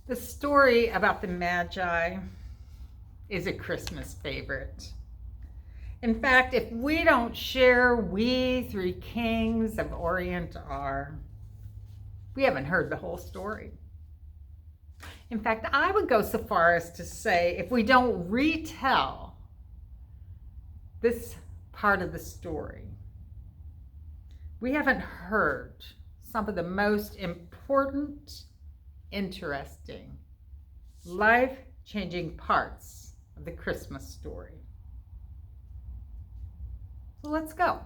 The story about the Magi is a Christmas favorite. In fact, if we don't share we three kings of Orient are, we haven't heard the whole story. In fact, I would go so far as to say if we don't retell this part of the story, we haven't heard some of the most important, interesting, life-changing parts of the Christmas story. So let's go.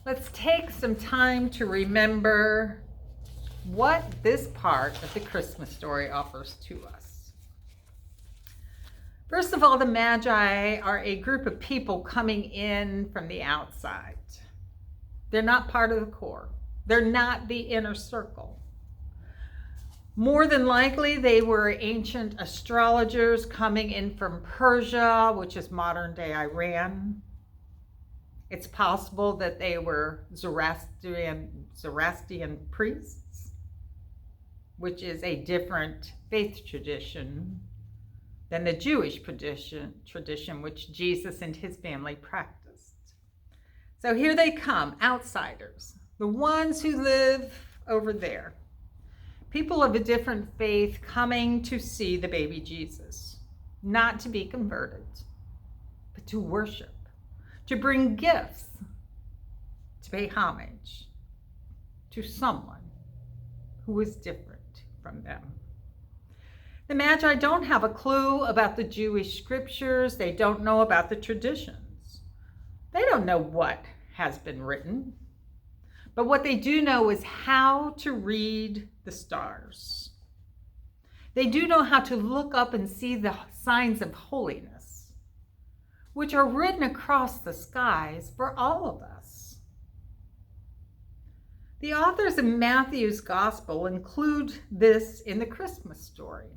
Let's take some time to remember what this part of the Christmas story offers to us. First of all, the Magi are a group of people coming in from the outside. They're not part of the core. They're not the inner circle. More than likely, they were ancient astrologers coming in from Persia, which is modern-day Iran. It's possible that they were Zoroastrian priests, which is a different faith tradition than the Jewish tradition which Jesus and his family practiced. So here they come, outsiders, the ones who live over there. People of a different faith coming to see the baby Jesus, not to be converted, but to worship, to bring gifts, to pay homage to someone who is different from them. The Magi don't have a clue about the Jewish scriptures. They don't know about the traditions. They don't know what has been written. But what they do know is how to read the stars. They do know how to look up and see the signs of holiness, which are written across the skies for all of us. The authors of Matthew's Gospel include this in the Christmas story.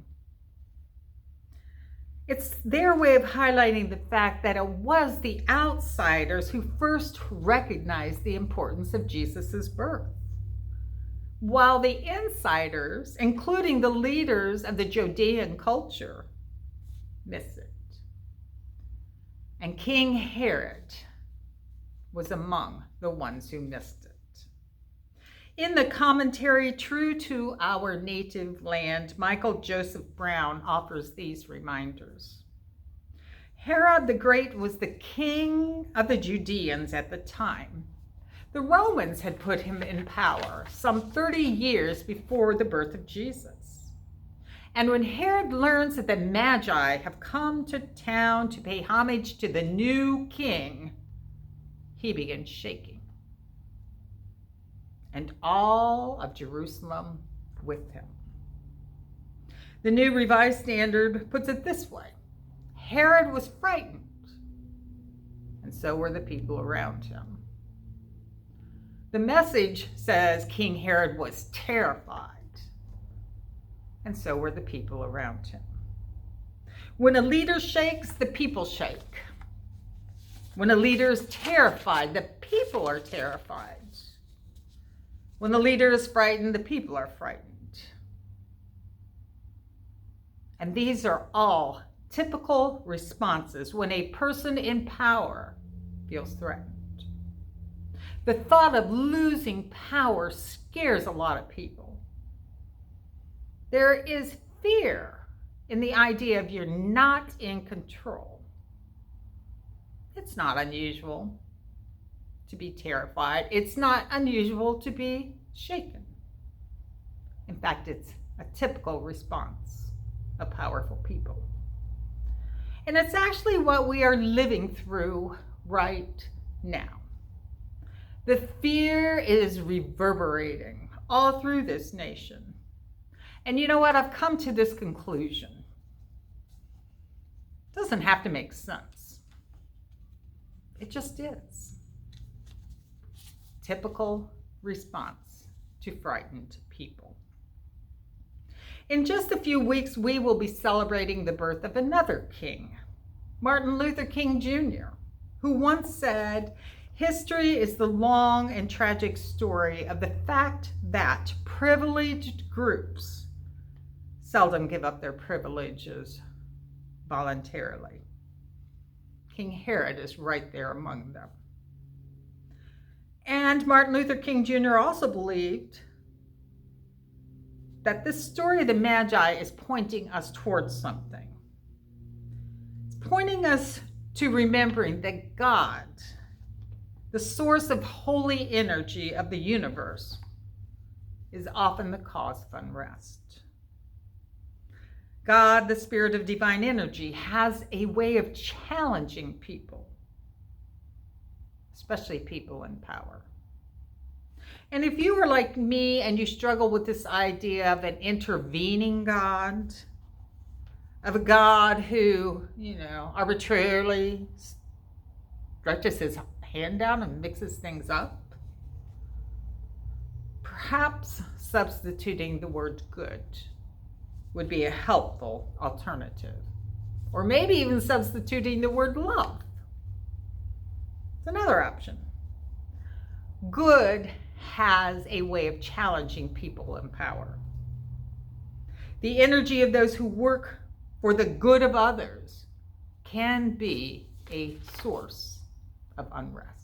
It's their way of highlighting the fact that it was the outsiders who first recognized the importance of Jesus' birth, while the insiders, including the leaders of the Judean culture, miss it. And King Herod was among the ones who missed it. In the commentary, True to Our Native Land, Michael Joseph Brown offers these reminders. Herod the Great was the king of the Judeans at the time. The Romans had put him in power some 30 years before the birth of Jesus. And when Herod learns that the Magi have come to town to pay homage to the new king, he begins shaking. And all of Jerusalem with him. The New Revised Standard puts it this way: Herod was frightened, and so were the people around him. The Message says King Herod was terrified, and so were the people around him. When a leader shakes, the people shake. When a leader is terrified, the people are terrified. When the leader is frightened, the people are frightened. And these are all typical responses when a person in power feels threatened. The thought of losing power scares a lot of people. There is fear in the idea of you're not in control. It's not unusual to be terrified. It's not unusual to be shaken. In fact, it's a typical response of powerful people. And it's actually what we are living through right now. The fear is reverberating all through this nation. And you know what? I've come to this conclusion. It doesn't have to make sense. It just is. Typical response to frightened people. In just a few weeks, we will be celebrating the birth of another king, Martin Luther King Jr., who once said, "History is the long and tragic story of the fact that privileged groups seldom give up their privileges voluntarily. King Herod is right there among them. And Martin Luther King Jr. also believed that this story of the Magi is pointing us towards something. It's pointing us to remembering that God, the source of holy energy of the universe, is often the cause of unrest. God, the spirit of divine energy, has a way of challenging people, especially people in power. And if you are like me and you struggle with this idea of an intervening God, of a God who, arbitrarily stretches his hand down and mixes things up, perhaps substituting the word good would be a helpful alternative. Or maybe even substituting the word love. It's another option. Good has a way of challenging people in power. The energy of those who work for the good of others can be a source of unrest.